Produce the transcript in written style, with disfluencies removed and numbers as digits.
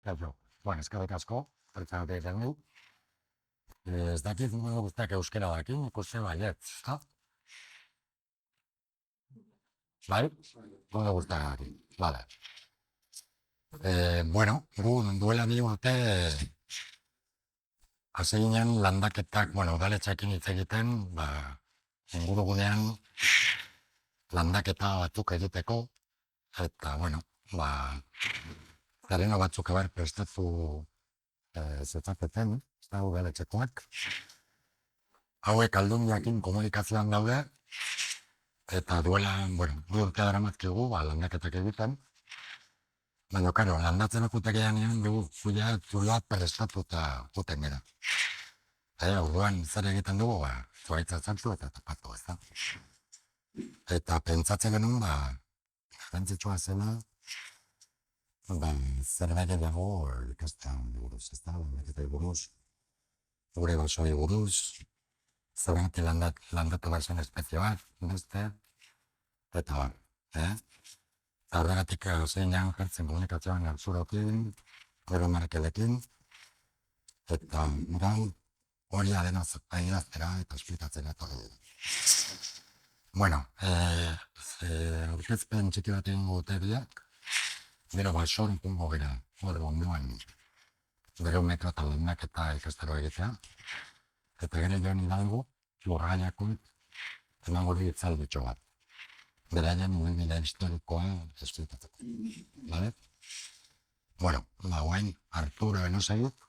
Kaixo. Bueno, eskerrik asko, pertsanatik egiten du. Ez dakit modu guztiak euskera daki, ikuste baiet, ezta? Bai? Modu guztiak daki. Vale. Bueno, gu duela bi urte hasi ginen landaketak, bueno, udaletxeekin hitz egiten, ingurugunean landaketa batzuk egiteko, eta, bueno, terreno batzuk ebar prestatu zetzaketen, ez da udaletxekoak. Hauek aldundiakin komunikazioan daude, eta duela, bueno, bi urte daramatkigu, landaketak egiten. Baina, karo, landatzen okutekean ean dugu zuloa prestatuta guten gara. Orduan zer egiten dugu, zuaitza zantzua eta tapatu, ez da. Eta pentsatzen genuen, garrantzitsua zela, zerbait edago ikastean buruz, ez da, landaketei buruz, gure basoi buruz, zerbait landatu behar zen espezie bat, beste, eta ba, eta horregatik zeinan jartzen komunikazioan altzurokin, gero markelekin, eta gaur hori adena adieraztera eta esplikatzen etorri dira. Bueno, aurkezpen txiki bat egin gute biak, gero basor ikungo gira, hori ondoan, gero metro eta landaketa ikastaro egitea, eta gero joan hidalgo, lurraiako, emango di itzalditxo bat. Beraien mugimendu historikoa esplikatzeko. Vale? Bueno, guain Arturo Enosaiuk,